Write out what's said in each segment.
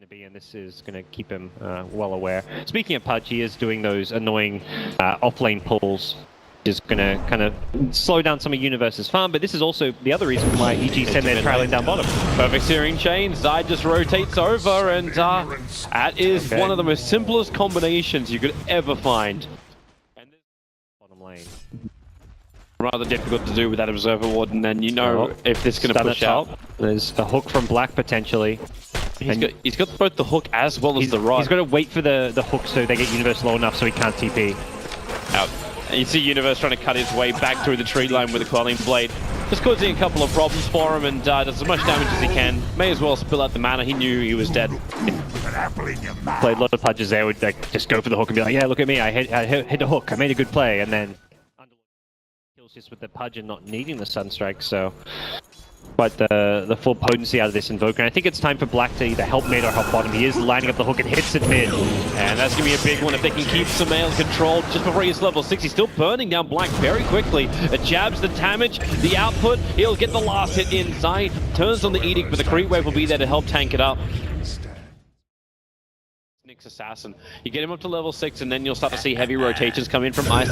to be, and this is going to keep him well aware. Speaking of Pudge, he is doing those annoying off-lane pulls, which is going to kind of slow down some of Universe's farm, but this is also the other reason why EG send their trailing down bottom. Perfect searing chain, Zai just rotates over, and that is one of the most simplest combinations you could ever find. And bottom lane. Rather difficult to do with that Observer Ward, and then you know if this is going to push out. There's a hook from Black potentially. He's got both the hook as well as the rod. He's got to wait for the hook so they get Universe low enough so he can't TP. Out. And you see Universe trying to cut his way back through the tree line with a Quelling Blade. Just causing a couple of problems for him, and does as much damage as he can. May as well spill out the mana, he knew he was dead. Played a lot of Pudges there, would like, just go for the hook and be like, yeah, look at me, I hit a hook, I made a good play, and then kills just with the Pudge and not needing the Sunstrike, so quite the full potency out of this Invoker. And I think it's time for Black to either help mid or help bottom. He is lining up the hook and hits it mid. And that's going to be a big one if they can keep Sumail controlled just before he gets level 6. He's still burning down Black very quickly. It jabs the damage, the output. He'll get the last hit inside. Turns on the Edict, but the creep wave will be there to help tank it up. Nick's Assassin. You get him up to level 6 and then you'll start to see heavy rotations come in from Ice.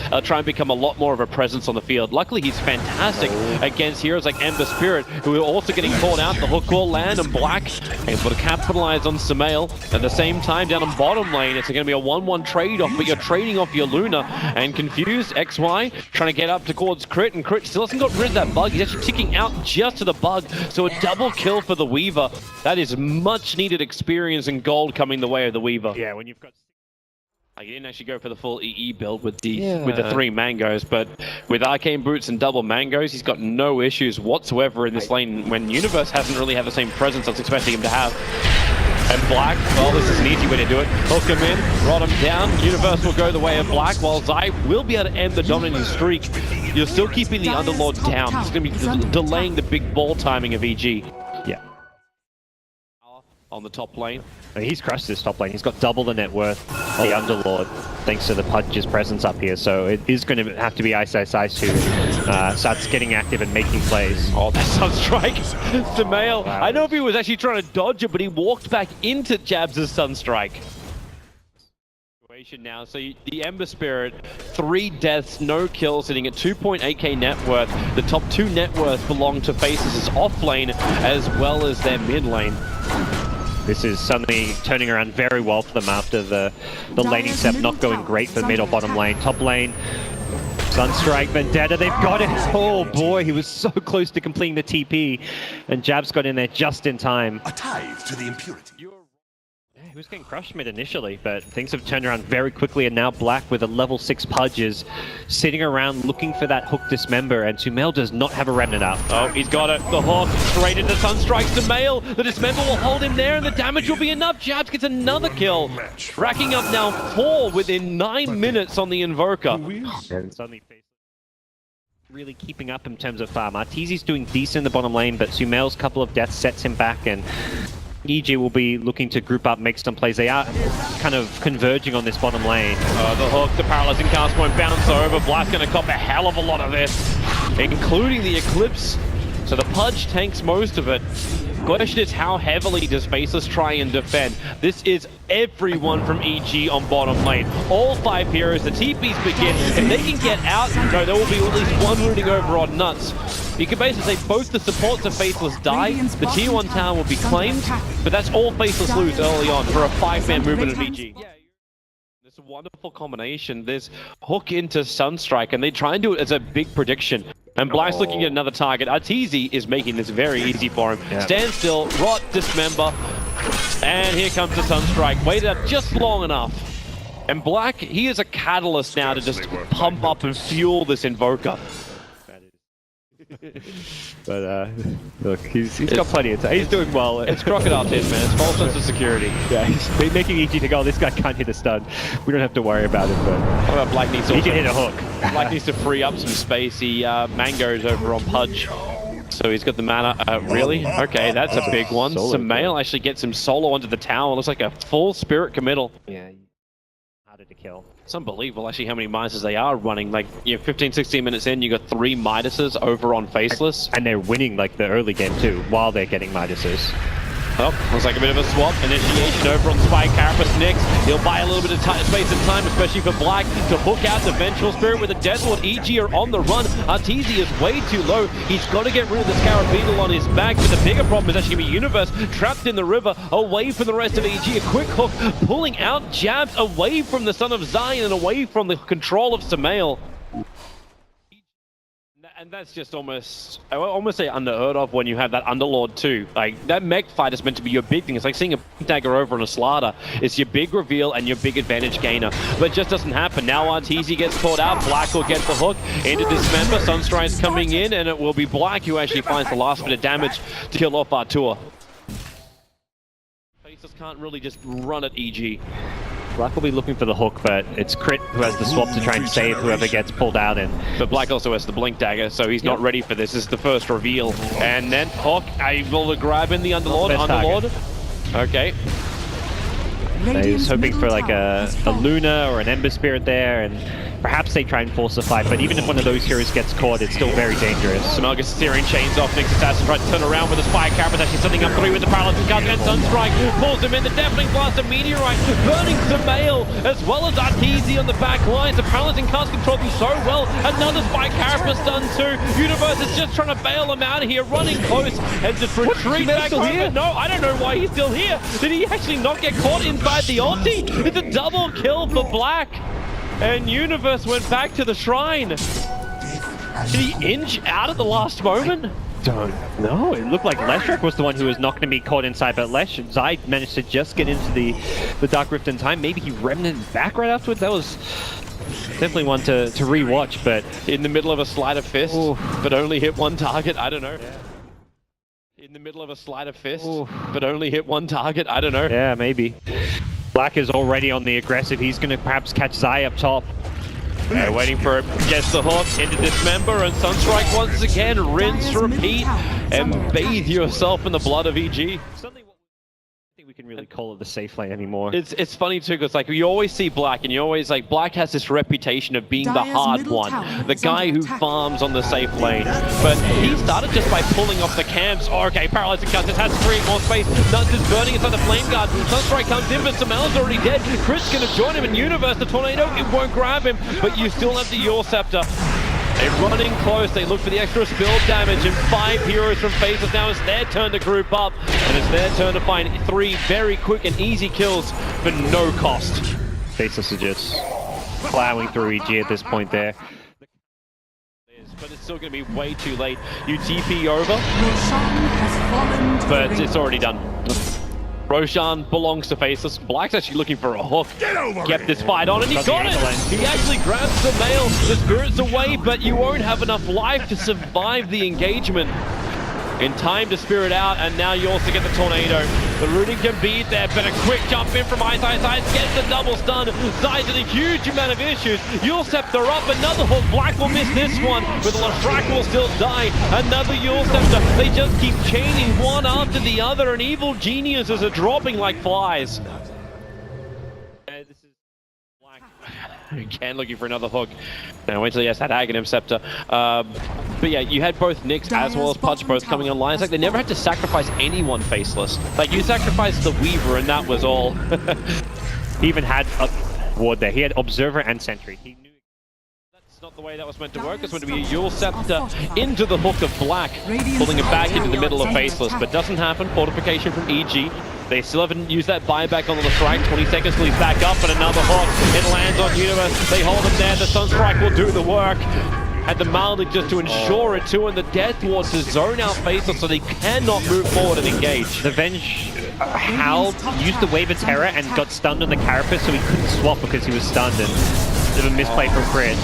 They'll try and become a lot more of a presence on the field. Luckily he's fantastic against heroes like Ember Spirit, who are also getting caught out. The hook will land, and Black able to capitalize on Sumail. At the same time, down on bottom lane, it's going to be a 1-1 trade-off, but you're trading off your Luna. And confused, XY trying to get up towards Crit, and Crit still hasn't got rid of that bug. He's actually ticking out just to the bug, so a double kill for the Weaver. That is much needed experience and gold coming the way of the Weaver. Yeah, when you've got... He didn't actually go for the full EE build with the 3 mangoes, but with Arcane Boots and double mangoes, he's got no issues whatsoever in this lane when Universe hasn't really had the same presence I was expecting him to have. And Black, well, this is an easy way to do it. Hook him in, rod him down. Universe will go the way of Black, while Zai will be able to end the dominating streak. You're still keeping the Underlord down. He's going to be delaying the big ball timing of EG. Yeah. On the top lane. He's crushed this top lane. He's got double the net worth of the Underlord thanks to the Pudge's presence up here. So it is going to have to be Ice who starts getting active and making plays. Oh, that Sunstrike! Sumail. Wow. I know if he was actually trying to dodge it, but he walked back into Jabs' Sunstrike. Now, so the Ember Spirit, 3 deaths, no kills, sitting at 2.8k net worth. The top 2 net worth belong to Faceless' off lane as well as their mid lane. This is suddenly turning around very well for them after the laning step not going great for the mid or bottom lane. Top lane, Sunstrike, Vendetta, they've got it! Oh boy, he was so close to completing the TP, and Jabs got in there just in time. A tithe to the impurity. Yeah, he was getting crushed mid initially, but things have turned around very quickly, and now Black with a level 6 Pudge is sitting around looking for that hook Dismember, and Sumail does not have a Remnant up. Oh, he's got it. The hook straight into Sunstrike. Sumail, the Dismember will hold him there, and the damage will be enough. Jabs gets another kill, racking up now 4 within 9 minutes on the Invoker. And suddenly really keeping up in terms of farm. Arteezy's doing decent in the bottom lane, but Sumail's couple of deaths sets him back, and EG will be looking to group up, make some plays. They are kind of converging on this bottom lane. The hook, the paralyzing cast point bounce over. Blast gonna cop a hell of a lot of this, including the Eclipse. So the Pudge tanks most of it. Question is, how heavily does Faceless try and defend? This is everyone from EG on bottom lane. All 5 heroes, the TPs begin. If they can get out, no, there will be at least one rooting over on Nuts. You can basically say both the supports of Faceless die, the tier 1 tower will be claimed, but that's all Faceless lose early on for a 5-man movement of EG. It's a wonderful combination. There's hook into Sunstrike, and they try and do it as a big prediction. And Black's looking at another target. Arteezy is making this very easy for him. Yeah. Stand still, rot, Dismember, and here comes the Sunstrike. Waited up just long enough. And Black, he is a catalyst now to just pump up and fuel this Invoker. But look, he's got plenty of time. He's doing well. It's Crocodile Tits, man. It's false sense of security. Yeah, he's making EG think, oh, this guy can't hit a stun. We don't have to worry about it, but... What about Black needs to... He can hit a hook. Black needs to free up some space. He mangoes over on Pudge. So he's got the mana. Really? Okay, that's a big one. Sumail actually gets him solo onto the tower. Looks like a full spirit committal. Yeah. Harder to kill. It's unbelievable actually how many Midas they are running. Like, 15, 16 minutes in, you got 3 Midases over on Faceless. And they're winning like the early game too, while they're getting Midases. Oh, looks like a bit of a swap. Initiation over on Spike Carapace next. He'll buy a little bit of space and time, especially for Black, to hook out the Vengeful Spirit with a Deathlord. EG are on the run. Arteezy is way too low. He's got to get rid of the Scarab Beetle on his back, but the bigger problem is actually going to be Universe trapped in the river, away from the rest of EG. A quick hook, pulling out jabs away from the Son of Zion and away from the control of Samael. And that's just almost, I would almost say unheard of when you have that Underlord too. Like, that mech fight is meant to be your big thing. It's like seeing a dagger over on a Slaughter. It's your big reveal and your big advantage gainer. But it just doesn't happen. Now Arteezy gets caught out. Black will get the hook into Dismember. Sunstride's coming in, and it will be Black who actually finds the last bit of damage to kill off Artur. Faceless can't really just run at EG. Black will be looking for the hook, but it's Crit who has the swap to try and save whoever gets pulled out in. But Black also has the Blink Dagger, so he's not ready for this. This is the first reveal. And then Hawk able to grab in the Underlord. Okay. He's hoping for like a Luna or an Ember Spirit there, and perhaps they try and force a fight, but even if one of those heroes gets caught, it's still very dangerous. Samael gets Searing Chains off. Next Assassin tries to turn around with a Spike Carapace, actually setting up 3 with the Paralyzing Gun, and Sunstrike pulls him in. The Deafening Blast, a Meteorite, burning Samael, as well as Arteezy on the back lines. The Paralyzing Cast controlled him so well. Another Spike Carapace done too. Universe is just trying to bail him out of here, running close, and just retreat back home. No, I don't know why he's still here. Did he actually not get caught inside the ulti? It's a double kill for Black. And Universe went back to the shrine. Did he inch out at the last moment? Don't know. It looked like Leshrac was the one who was not going to be caught inside, but Zai managed to just get into the Dark Rift in time. Maybe he remnanted back right afterwards. That was definitely one to re-watch, but in the middle of a Sleight of Fist, but only hit one target. I don't know. Yeah. In the middle of a Sleight of Fist, but only hit one target. I don't know. Yeah, maybe. Black is already on the aggressive. He's going to perhaps catch Zai up top. Waiting for it. Gets the hook into Dismember, and Sunstrike once again. Rinse, repeat, and bathe yourself in the blood of EG. I think we can really call it the safe lane anymore. It's funny too, because like you always see Black, and you always like Black has this reputation of being the hard one, the guy who farms on the safe lane. But he started just by pulling off the camps. Oh, okay, Paralyzing Cut just has to create more space. Nuns is burning inside the Flame Guard. Sunstrike comes in, but Samael's already dead. Chris gonna join him in Universe. The Tornado, it won't grab him, but you still have the Your Scepter. They're running close, they look for the extra spill damage, and 5 heroes from Faceless. Now it's their turn to group up, and it's their turn to find 3 very quick and easy kills for no cost. Faceless are just plowing through EG at this point there. But it's still going to be way too late. You TP over, but it's already done. Roshan belongs to Faceless. Black's actually looking for a hook. Kept this fight on, and he got it! He actually grabs Samael. The Spirit's away, but you won't have enough life to survive the engagement. In time to Spirit out, and now you also get the Tornado. The rooting can beat there, but a quick jump in from Ice gets the double stun. Zai's in a huge amount of issues. Yule Scepter up, another hook. Black will miss this one, but Leshrac will still die. Another Yule Scepter. They just keep chaining one after the other, and evil geniuses are dropping like flies. This is Black again looking for another hook. Now wait till he has that Aghanim Scepter. But yeah, you had both Nyx as well as Pudge both coming online. It's like they never had to sacrifice anyone Faceless. Like, you sacrificed the Weaver and that was all. He even had a ward there. He had Observer and Sentry. He knew that's not the way that was meant to work. It's meant to be a Yule Scepter into the hook of Black, pulling it back into the middle of Faceless, but doesn't happen. Fortification from EG. They still haven't used that buyback on the strike. 20 seconds till he's back up, and another hook. It lands on Universe. They hold him there. The Sunstrike will do the work. Had the Malding just to ensure it too, and the Death Ward to zone out Faceless so they cannot move forward and engage. The Venge howled, used the Wave of Terror, and got stunned on the Carapace, so he couldn't swap because he was stunned, and bit of a misplay from Crit.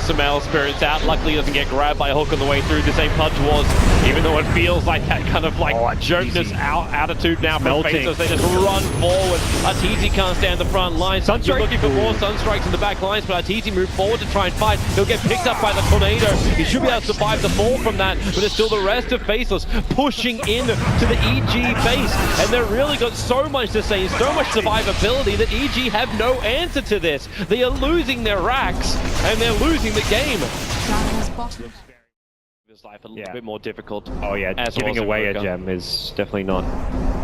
Samael Spirit's out. Luckily he doesn't get grabbed by a hook on the way through. The same Pudge was, even though it feels like that kind of like jokeness attitude now from Faceless. They just run forward. Arteezy can't stand the front line. You're looking for more Sunstrikes in the back lines, but Arteezy moved forward to try and fight. He'll get picked up by the Tornado. He should be able to survive the fall from that, but it's still the rest of Faceless pushing in to the EG base, and they've really got so much to say, so much survivability that EG have no answer to this. They are losing their racks, and they're losing the game. His life a little bit more difficult. Oh yeah, giving away a gem is definitely not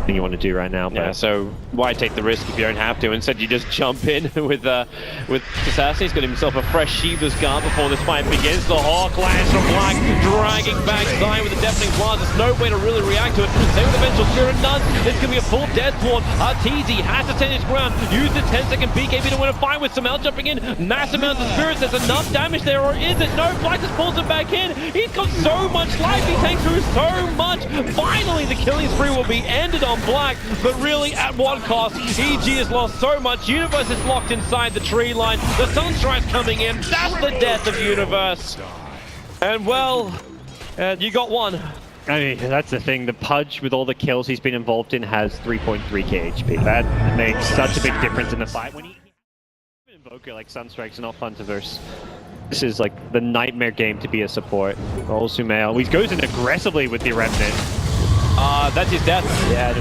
thing you want to do right now. Yeah, But so why take the risk if you don't have to? Instead, you just jump in with Assassin. He's got himself a fresh Shiva's guard before this fight begins. The Hawk lands from Black, dragging back Zion with a deafening blast. There's no way to really react to it. Same with the Vengeful Spirit, none. It's going to be a full death ward. TZ has to stand his ground. Use the 10-second BKB to win a fight with Samel jumping in. Massive amounts of spirits. There's enough damage there, or is it? No, Black just pulls him back in. He's got so much life. He takes through so much. Finally, the killing spree will be ended on Black, but really at what cost? EG has lost so much. Universe is locked inside the tree line. The Sunstrike's coming in. That's the death of Universe. And well, you got one. I mean, that's the thing. The Pudge, with all the kills he's been involved in, has 3.3k HP. That makes such a big difference in the fight. When he Invoker like Sunstrike's not fun to verse. This is like the nightmare game to be a support. Rolls Sumail. He goes in aggressively with the Remnant. That's his death. Yeah,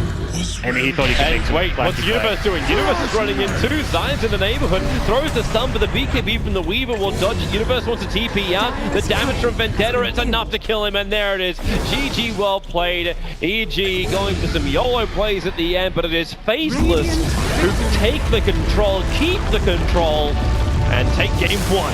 and he thought he could make some wait, what's Universe doing? Universe is running in too. Zion's in the neighborhood. Throws the stun, but the BKB from the Weaver will dodge it. Universe wants a TP out. The damage from Vendetta, it's enough to kill him, and there it is. GG, well played. EG going for some YOLO plays at the end, but it is Faceless who take the control, keep the control, and take game one.